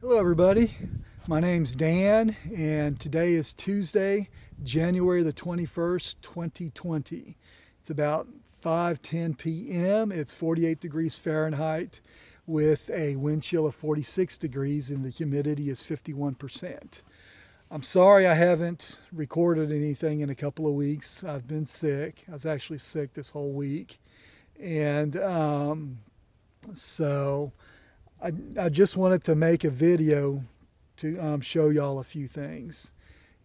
Hello everybody, my name's Dan and today is Tuesday, January the 21st, 2020. It's about 5:10 p.m. It's 48 degrees Fahrenheit with a wind chill of 46 degrees and the humidity is 51%. I'm sorry I haven't recorded anything in a couple of weeks. I've been sick. I was actually sick this whole week. And so I just wanted to make a video to show y'all a few things.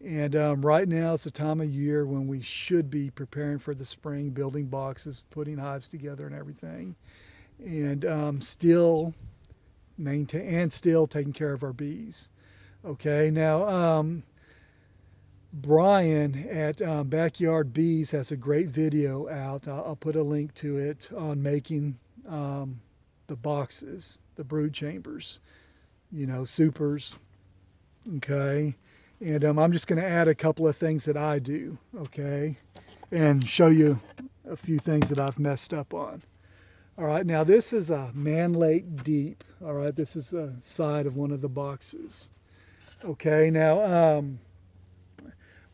And right now it's the time of year when we should be preparing for the spring, building boxes, putting hives together and everything. And still taking care of our bees. Okay, now Brian at Backyard Bees has a great video out. I'll put a link to it on making the boxes, the brood chambers, supers. Okay, and I'm just going to add a couple of things that I do. Okay, and show you a few things that I've messed up on. All right, now this is a Man Lake Deep. All right, this is the side of one of the boxes. Okay, now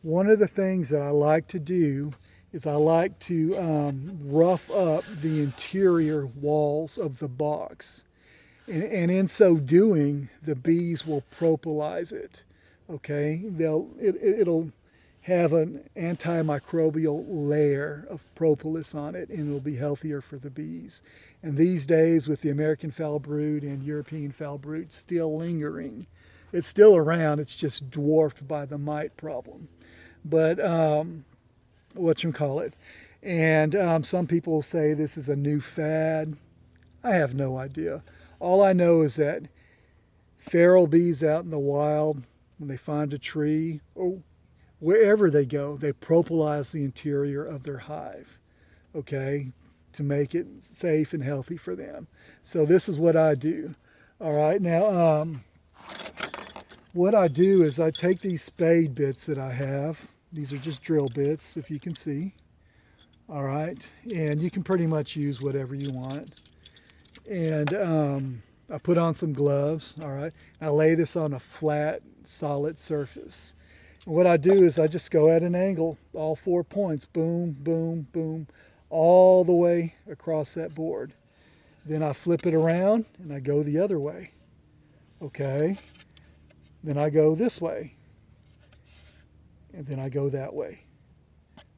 one of the things that I like to do is I like to rough up the interior walls of the box. And in so doing, the bees will propolis it. Okay, it'll have an antimicrobial layer of propolis on it, and it'll be healthier for the bees. And these days, with the American foul brood and European foul brood still lingering, it's still around. It's just dwarfed by the mite problem. But whatchamacallit. And some people say this is a new fad. I have no idea. All I know is that feral bees out in the wild, when they find a tree or wherever they go, they propolis the interior of their hive, okay, to make it safe and healthy for them. So this is what I do. All right, now what I do is I take these spade bits that I have. These are just drill bits, if you can see. All right, and you can pretty much use whatever you want. And I put on some gloves. All right, I lay this on a flat, solid surface. And what I do is I just go at an angle, all 4 points, boom, boom, boom, all the way across that board. Then I flip it around and I go the other way. Okay, then I go this way. And then I go that way.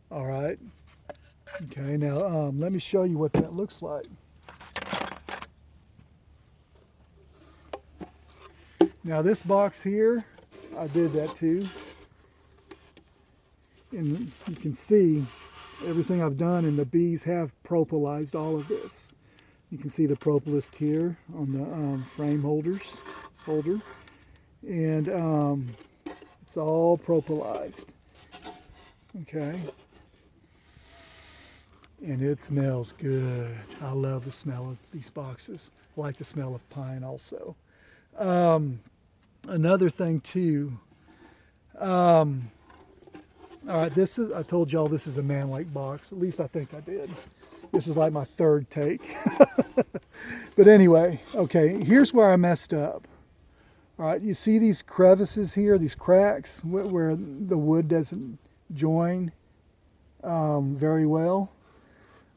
All right. Okay, now let me show you what that looks like. Now this box here, I did that too. And you can see everything I've done, and the bees have propolized all of this. You can see the propolis here on the frame holder. And it's all propolized. Okay. And it smells good. I love the smell of these boxes. I like the smell of pine also. Another thing too. All right, I told y'all this is a Man Lake box. At least I think I did. This is like my third take. But anyway, okay, here's where I messed up. All right, you see these crevices here, these cracks where the wood doesn't join very well.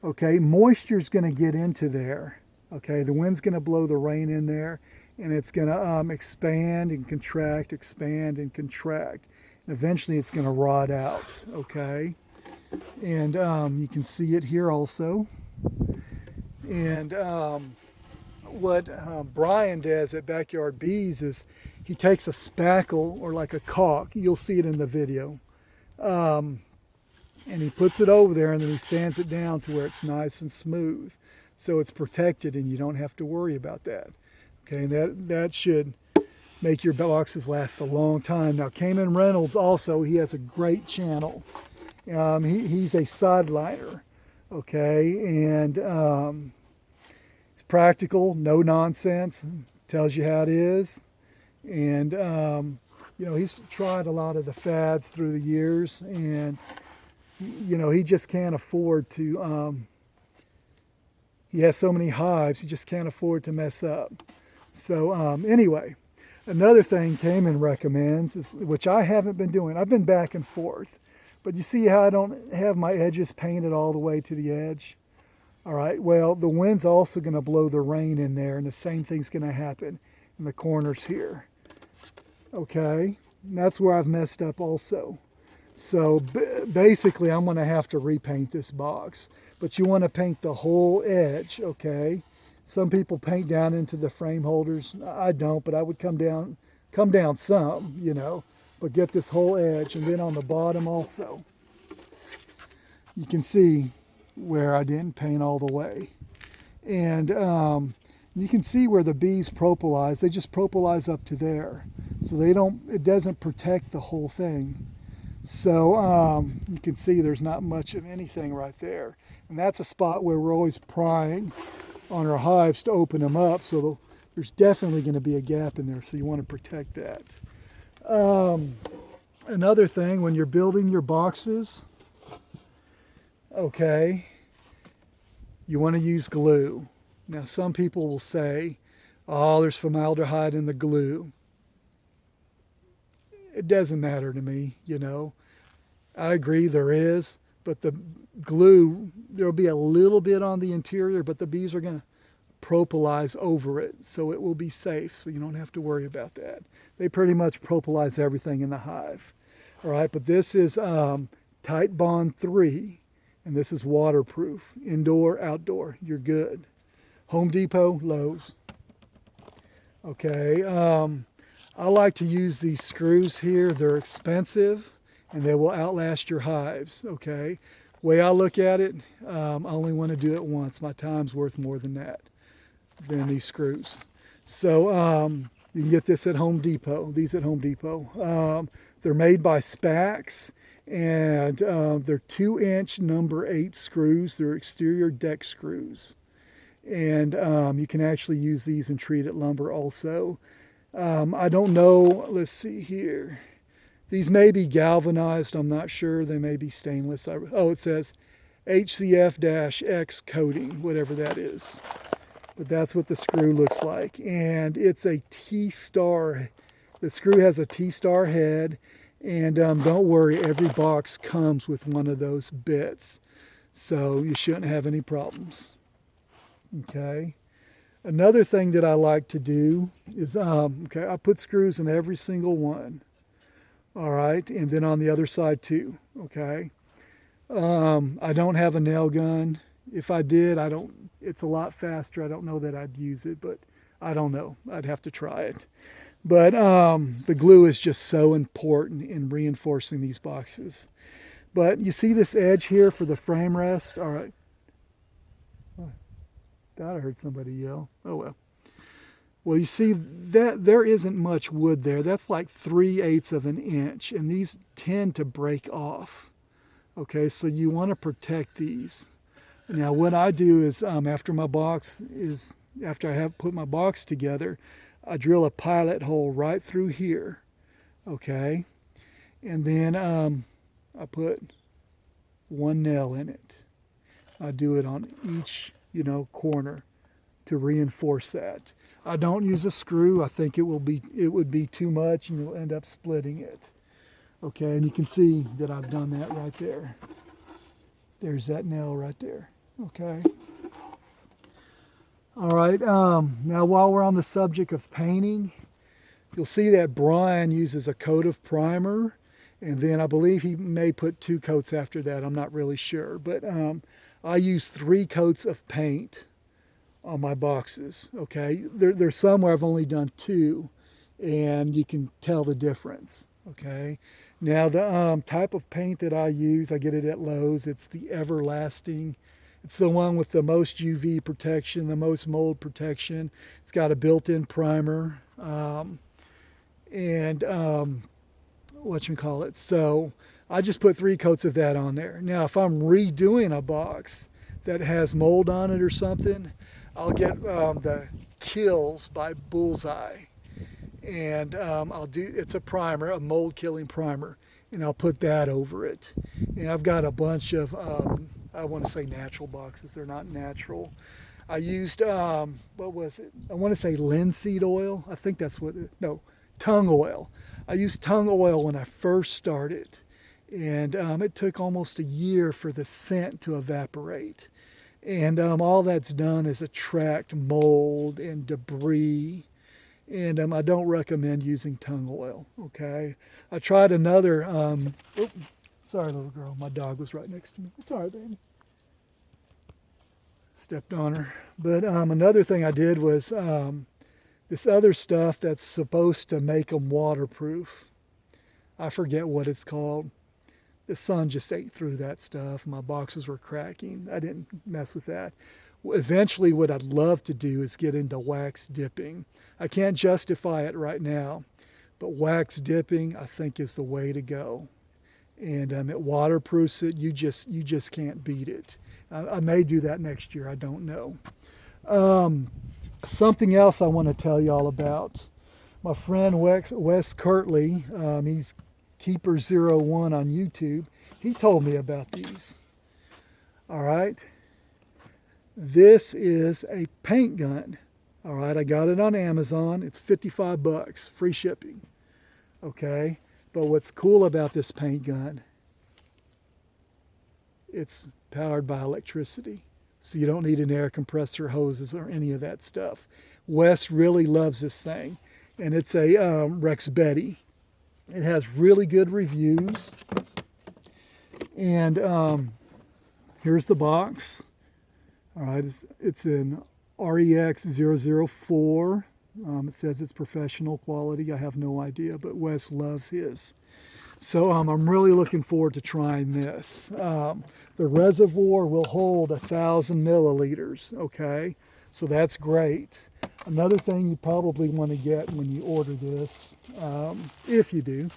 Okay, moisture's going to get into there. Okay, the wind's going to blow the rain in there, and it's going to expand and contract, expand and contract. And eventually it's going to rot out. Okay, and you can see it here also. And what Brian does at Backyard Bees is he takes a spackle or like a caulk. You'll see it in the video. And he puts it over there, and then he sands it down to where it's nice and smooth. So it's protected and you don't have to worry about that. Okay, and that should make your boxes last a long time. Now Kamon Reynolds also, he has a great channel. He's a sideliner. Okay, and it's practical, no nonsense, tells you how it is. And he's tried a lot of the fads through the years, and he just can't afford to he has so many hives, he just can't afford to mess up. So anyway, Another thing Kamon recommends, is, which I haven't been doing, I've been back and forth, but you see how I don't have my edges painted all the way to the edge? All right, well, the wind's also going to blow the rain in there, and the same thing's going to happen in the corners here. Okay, and that's where I've messed up also. So basically, I'm going to have to repaint this box. But you want to paint the whole edge, okay? Some people paint down into the frame holders. I don't, but I would come down some, you know, but get this whole edge. And then on the bottom also, you can see where I didn't paint all the way. And you can see where the bees propolize. They just propolize up to there. So it doesn't protect the whole thing. So you can see there's not much of anything right there. And that's a spot where we're always prying on our hives to open them up. So there's definitely going to be a gap in there. So you want to protect that. Another thing, when you're building your boxes, okay, you want to use glue. Now some people will say, oh, there's formaldehyde in the glue. It doesn't matter to me, you know. I agree there is, but the glue, there'll be a little bit on the interior, but the bees are going to propolize over it, so it will be safe, so you don't have to worry about that. They pretty much propolize everything in the hive. All right, but this is Tight Bond 3, and this is waterproof, indoor, outdoor, you're good. Home Depot, Lowe's. Okay, I like to use these screws here. They're expensive and they will outlast your hives, okay? Way I look at it, I only want to do it once. My time's worth more than that, than these screws. So you can get this at Home Depot, these at Home Depot. They're made by Spax, and they're 2-inch number 8 screws. They're exterior deck screws. And you can actually use these in treated lumber also. I don't know, let's see here. These may be galvanized, I'm not sure. They may be stainless. Oh, it says HCF-X coating, whatever that is. But that's what the screw looks like. And it's a T-star. The screw has a T-star head. And don't worry, every box comes with one of those bits. So you shouldn't have any problems. Okay. Another thing that I like to do is, okay, I put screws in every single one. All right, and then on the other side too, okay. I don't have a nail gun. If I did, it's a lot faster. I don't know that I'd use it, but I don't know. I'd have to try it. But the glue is just so important in reinforcing these boxes. But you see this edge here for the frame rest? All right. Thought I heard somebody yell. Oh well. Well, you see that there isn't much wood there. That's like 3/8 of an inch, and these tend to break off. Okay, so you want to protect these. Now, what I do is after I have put my box together, I drill a pilot hole right through here. Okay, and then I put one nail in it. I do it on each corner to reinforce that. I don't use a screw. I think it would be too much and you'll end up splitting it. Okay, and you can see that I've done that right there. There's that nail right there. Okay. All right, now while we're on the subject of painting, you'll see that Brian uses a coat of primer, and then I believe he may put 2 coats after that. I'm not really sure, but I use 3 coats of paint on my boxes, okay? There's some where I've only done 2, and you can tell the difference, okay? Now, the type of paint that I use, I get it at Lowe's. It's the Everlasting. It's the one with the most UV protection, the most mold protection. It's got a built-in primer, and whatchamacallit. So I just put 3 coats of that on there. Now, if I'm redoing a box that has mold on it or something, I'll get the Kills by Bullseye, and it's a primer, a mold killing primer, and I'll put that over it. And I've got a bunch of I want to say natural boxes. They're not natural. I used what was it? I want to say linseed oil. I think that's what no, tongue oil. I used tongue oil when I first started, and it took almost a year for the scent to evaporate. And all that's done is attract mold and debris. And I don't recommend using tongue oil, okay? I tried another, sorry little girl, my dog was right next to me. It's all right, baby. Stepped on her. But another thing I did was this other stuff that's supposed to make them waterproof. I forget what it's called. The sun just ate through that stuff. My boxes were cracking. I didn't mess with that. Eventually, what I'd love to do is get into wax dipping. I can't justify it right now, but wax dipping I think is the way to go. And it waterproofs it. You just can't beat it. I may do that next year. I don't know. Something else I want to tell y'all about. My friend Wes Kirtley, he's Keeper01 on YouTube. He told me about these. All right. This is a paint gun. All right, I got it on Amazon. It's 55 bucks, free shipping. Okay, but what's cool about this paint gun, it's powered by electricity. So you don't need an air compressor, hoses, or any of that stuff. Wes really loves this thing. And it's a Rex Betty. It has really good reviews. And here's the box. All right, it's in REX004. It says it's professional quality. I have no idea, but Wes loves his. So I'm really looking forward to trying this. The reservoir will hold 1,000 milliliters, okay? So that's great. Another thing you probably want to get when you order this, if you do,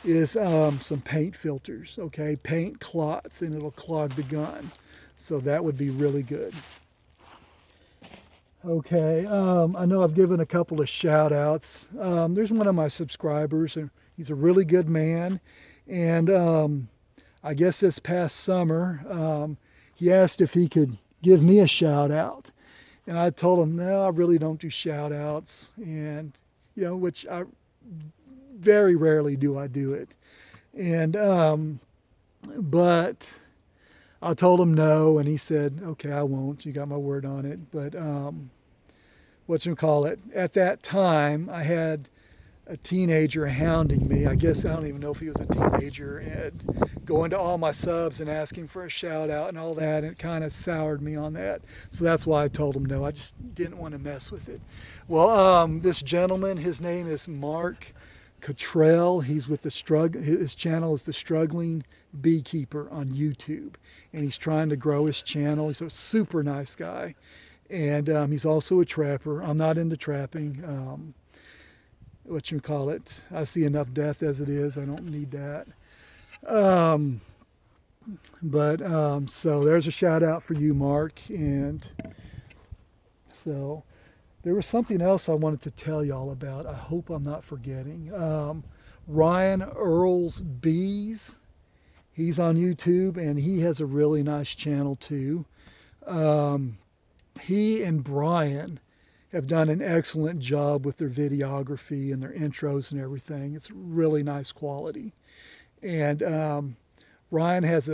is some paint filters, okay? Paint clots, and it'll clog the gun. So that would be really good. Okay, I know I've given a couple of shout outs. There's one of my subscribers, and he's a really good man. And I guess this past summer, he asked if he could give me a shout out. And I told him, no, I really don't do shout outs. And, you know, which I very rarely do I do it. And, but I told him no, and he said, okay, I won't. You got my word on it. But whatchamacallit, at that time, I had a teenager hounding me. I guess I don't even know if he was a teenager, and going to all my subs and asking for a shout out and all that, and it kind of soured me on that. So that's why I told him no. I just didn't want to mess with it. Well, this gentleman, his name is Mark Cottrell. He's with his channel is the Struggling Beekeeper on YouTube, and he's trying to grow his channel. He's a super nice guy, and he's also a trapper. I'm not into trapping. I see enough death as it is. I don't need that. So there's a shout out for you, Mark. And so there was something else I wanted to tell y'all about. I hope I'm not forgetting. Earl's Bees. He's on YouTube, and he has a really nice channel too. He and Brian have done an excellent job with their videography and their intros and everything. It's really nice quality. And Ryan has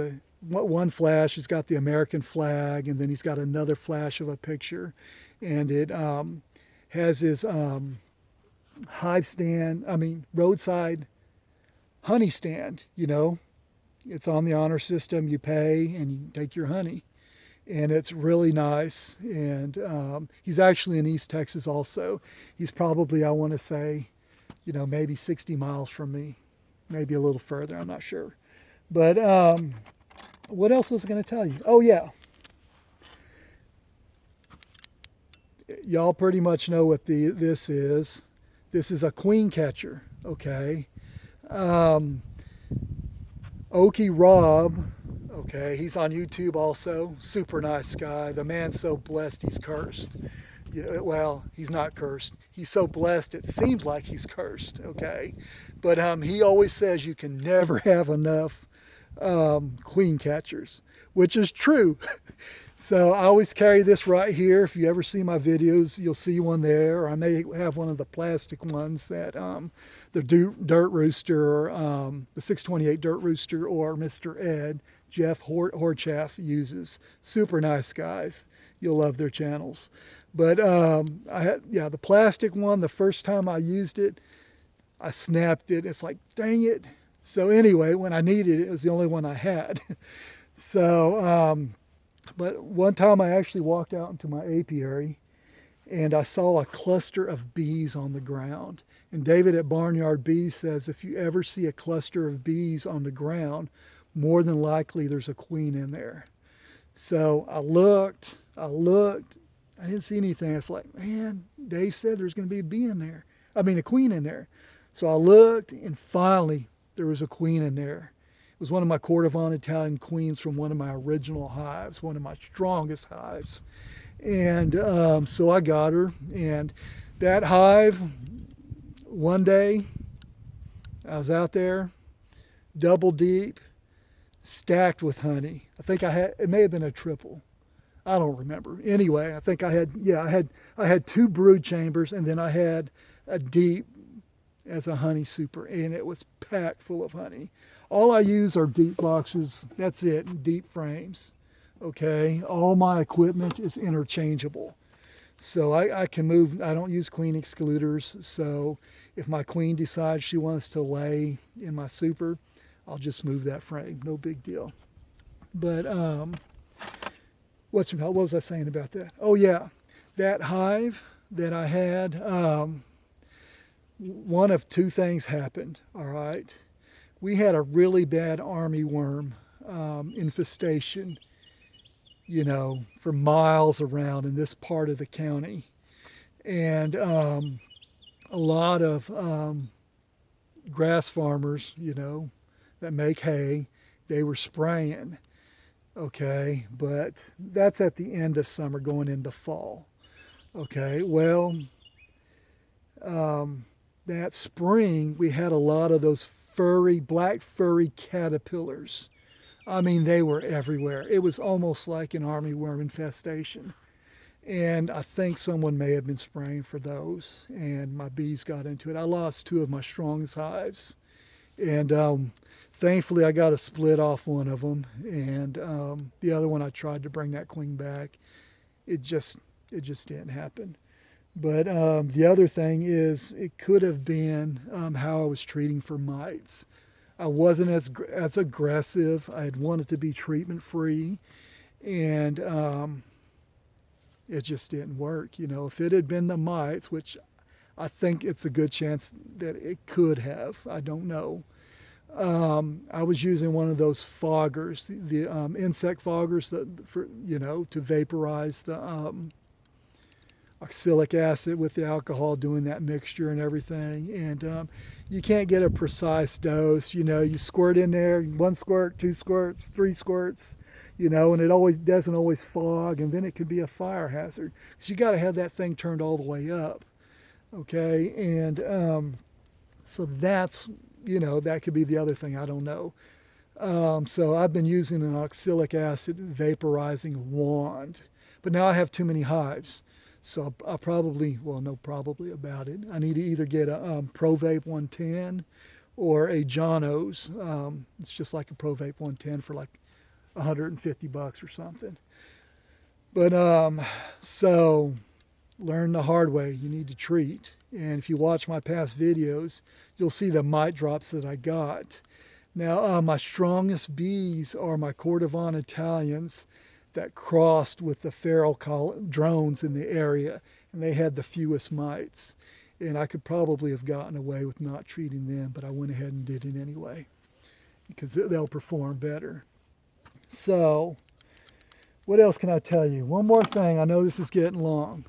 one flash. He's got the American flag, and then he's got another flash of a picture. And it has his roadside honey stand, you know. It's on the honor system. You pay and you take your honey. And it's really nice. And he's actually in East Texas also. He's probably, I want to say, you know, maybe 60 miles from me. Maybe a little further, I'm not sure. But what else was I going to tell you? Oh, yeah. Y'all pretty much know what this is. This is a queen catcher, okay? OkieRobs, okay, he's on YouTube also. Super nice guy. The man's so blessed he's cursed. You know, well, he's not cursed. He's so blessed it seems like he's cursed, okay? But he always says you can never have enough queen catchers, which is true. So I always carry this right here. If you ever see my videos, you'll see one there. Or I may have one of the plastic ones that the Dirt Rooster, or the 628 Dirt Rooster, or Mr. Ed, Jeff Horchaff uses. Super nice guys. You'll love their channels. But yeah, the plastic one, the first time I used it, I snapped it. It's like, dang it. So anyway, when I needed it, it was the only one I had. So, but one time I actually walked out into my apiary and I saw a cluster of bees on the ground. And David at Barnyard Bees says if you ever see a cluster of bees on the ground, more than likely there's a queen in there. So I looked, I didn't see anything. It's like, man, Dave said there's going to be a queen in there. So I looked, and finally there was a queen in there. It was one of my Cordovan Italian queens from one of my original hives, one of my strongest hives. And so I got her, and that hive, one day I was out there, double deep, stacked with honey. I think it may have been a triple. I don't remember. Anyway, I think I had two brood chambers, and then I had a deep as a honey super, and it was packed full of honey. All I use are deep boxes. That's it, deep frames. Okay, all my equipment is interchangeable. So I can move. I don't use queen excluders. So if my queen decides she wants to lay in my super, I'll just move that frame. No big deal. But what was I saying about that? Oh yeah, that hive that I had, one of two things happened. All right, we had a really bad army worm infestation, for miles around in this part of the county, and a lot of grass farmers, that make hay, they were spraying. Okay, but that's at the end of summer going into fall. Okay, well, that spring we had a lot of those black furry caterpillars. I mean, they were everywhere. It was almost like an armyworm infestation. And I think someone may have been spraying for those, and my bees got into it. I lost two of my strongest hives. And thankfully, I got to split off one of them, and the other one I tried to bring that queen back. It just didn't happen. But the other thing is, it could have been how I was treating for mites. I wasn't as aggressive. I had wanted to be treatment free, and it just didn't work. If it had been the mites, which I think it's a good chance that it could have. I don't know. I was using one of those foggers, the insect foggers to vaporize the oxalic acid with the alcohol, doing that mixture and everything. And you can't get a precise dose. You squirt in there, 1 squirt, 2 squirts, 3 squirts, and it doesn't always fog, and then it could be a fire hazard because you got to have that thing turned all the way up. Okay, and so that's, that could be the other thing. I don't know. So I've been using an oxalic acid vaporizing wand, but now I have too many hives. So I'll probably about it. I need to either get a ProVape 110 or a Jono's. It's just like a ProVape 110 for like $150 or something. But so learn the hard way. You need to treat. And if you watch my past videos, you'll see the mite drops that I got. Now, my strongest bees are my Cordovan Italians that crossed with the feral drones in the area, and they had the fewest mites. And I could probably have gotten away with not treating them, but I went ahead and did it anyway because they'll perform better. So, what else can I tell you? One more thing. I know this is getting long.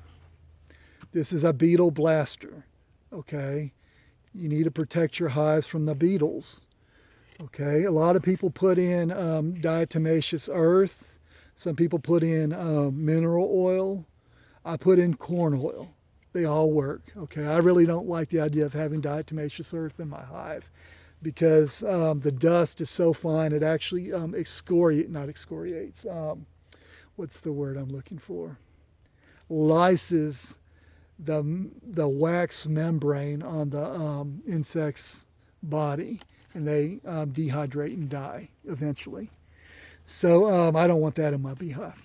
This is a beetle blaster. Okay, you need to protect your hives from the beetles. Okay, a lot of people put in diatomaceous earth. Some people put in mineral oil. I put in corn oil. They all work. Okay, I really don't like the idea of having diatomaceous earth in my hive because the dust is so fine it actually what's the word I'm looking for? Lyses the wax membrane on the insect's body, and they dehydrate and die eventually. So I don't want that in my beehive.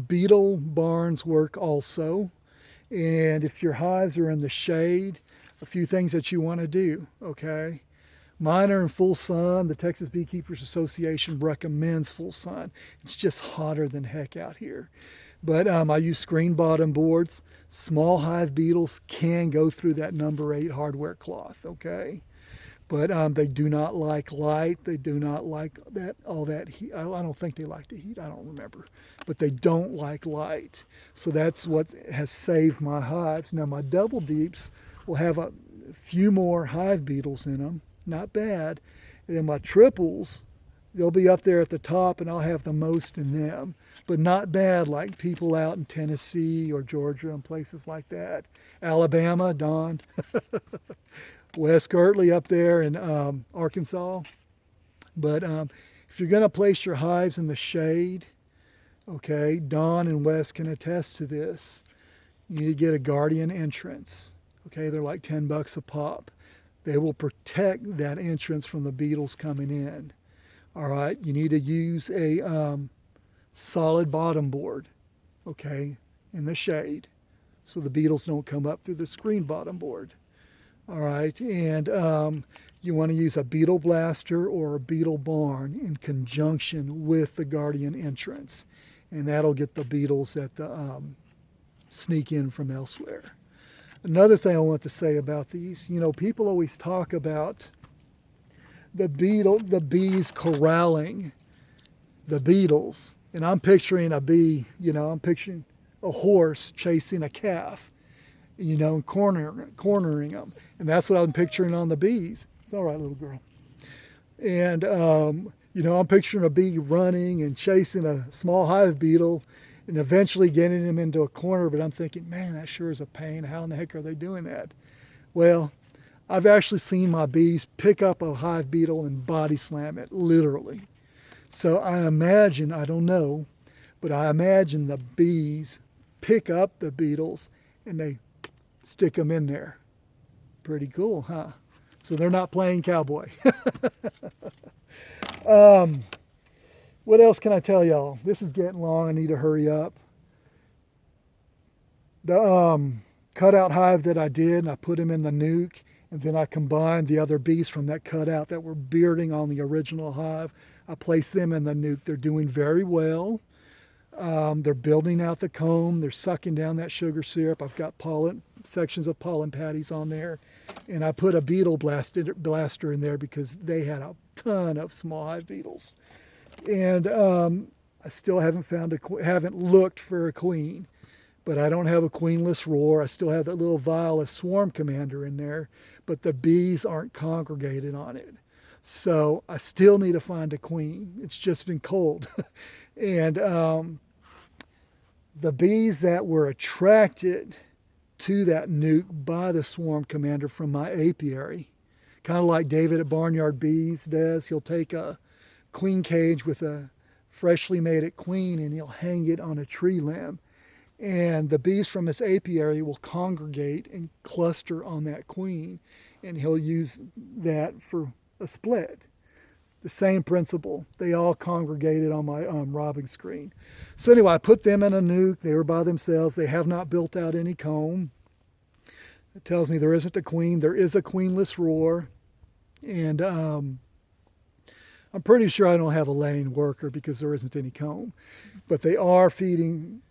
Beetle barns work also, and if your hives are in the shade, a few things that you want to do, okay? Mine are in full sun. The Texas Beekeepers Association recommends full sun. It's just hotter than heck out here. But I use screen bottom boards. Small hive beetles can go through that number 8 hardware cloth, okay? But they do not like light. They do not like all that heat. I don't think they like the heat. I don't remember. But they don't like light. So that's what has saved my hives. Now my double deeps will have a few more hive beetles in them. Not bad. And then my triples, they'll be up there at the top, and I'll have the most in them. But not bad like people out in Tennessee or Georgia and places like that. Alabama, Don. Wes Gertley up there in Arkansas. But if you're going to place your hives in the shade, okay, Don and Wes can attest to this. You need to get a guardian entrance. Okay, they're like $10 a pop. They will protect that entrance from the beetles coming in. All right, you need to use a solid bottom board, okay, in the shade, so the beetles don't come up through the screen bottom board. All right, and you want to use a beetle blaster or a beetle barn in conjunction with the guardian entrance, and that'll get the beetles that sneak in from elsewhere. Another thing I want to say about these, you know, people always talk about the bees corralling the beetles, and I'm picturing a bee, you know, I'm picturing a horse chasing a calf, you know, cornering them, and that's what I'm picturing on the bees. It's all right, little girl. And you know, I'm picturing a bee running and chasing a small hive beetle, and eventually getting him into a corner, but I'm thinking, man, that sure is a pain. How in the heck are they doing that? Well, I've actually seen my bees pick up a hive beetle and body slam it, literally. So I imagine, I don't know, but I imagine the bees pick up the beetles and they stick them in there. Pretty cool, huh? So they're not playing cowboy. What else can I tell y'all? This is getting long. I need to hurry up. The cutout hive that I did, and I put them in the nuke, and then I combined the other bees from that cutout that were bearding on the original hive. I placed them in the nuke. They're doing very well. They're building out the comb. They're sucking down that sugar syrup. I've got sections of pollen patties on there. And I put a beetle blaster in there because they had a ton of small hive beetles. And I still haven't looked for a queen, but I don't have a queenless roar. I still have that little vial of swarm commander in there, but the bees aren't congregated on it. So I still need to find a queen. It's just been cold. And the bees that were attracted to that nuke by the swarm commander from my apiary, kind of like David at Barnyard Bees does, he'll take a queen cage with a freshly mated queen and he'll hang it on a tree limb, and the bees from his apiary will congregate and cluster on that queen, and he'll use that for a split. The same principle. They all congregated on my robbing screen. So anyway, I put them in a nuke. They were by themselves. They have not built out any comb. It tells me there isn't a queen. There is a queenless roar, and I'm pretty sure I don't have a laying worker because there isn't any comb. But they are feeding,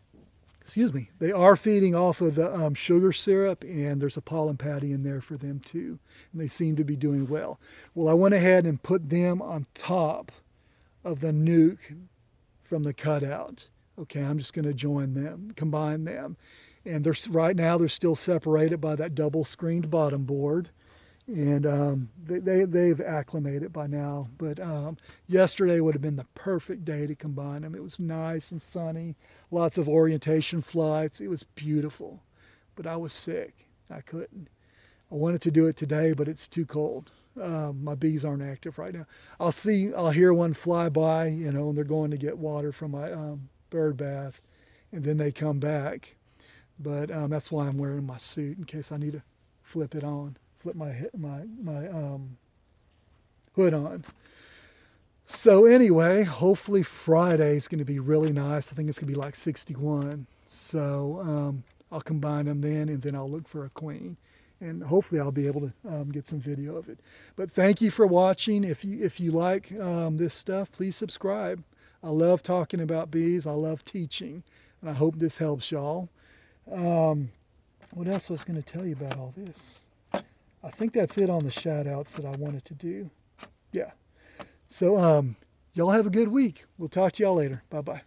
they are feeding off of the sugar syrup, and there's a pollen patty in there for them too. And they seem to be doing well. Well, I went ahead and put them on top of the nuke from the cutout. Okay, I'm just going to combine them. And right now they're still separated by that double screened bottom board. And they've acclimated by now, but yesterday would have been the perfect day to combine them. It was nice and sunny, lots of orientation flights. It was beautiful, but I was sick. I couldn't. I wanted to do it today, but it's too cold. My bees aren't active right now. I'll hear one fly by, you know, and they're going to get water from my bird bath, and then they come back. But that's why I'm wearing my suit, in case I need to flip it on, flip my hood on. So anyway, hopefully Friday is going to be really nice. I think it's going to be like 61. So I'll combine them then, and then I'll look for a queen. And hopefully I'll be able to get some video of it. But thank you for watching. If you like this stuff, please subscribe. I love talking about bees. I love teaching. And I hope this helps y'all. What else was I going to tell you about all this? I think that's it on the shout-outs that I wanted to do. Yeah. So y'all have a good week. We'll talk to y'all later. Bye-bye.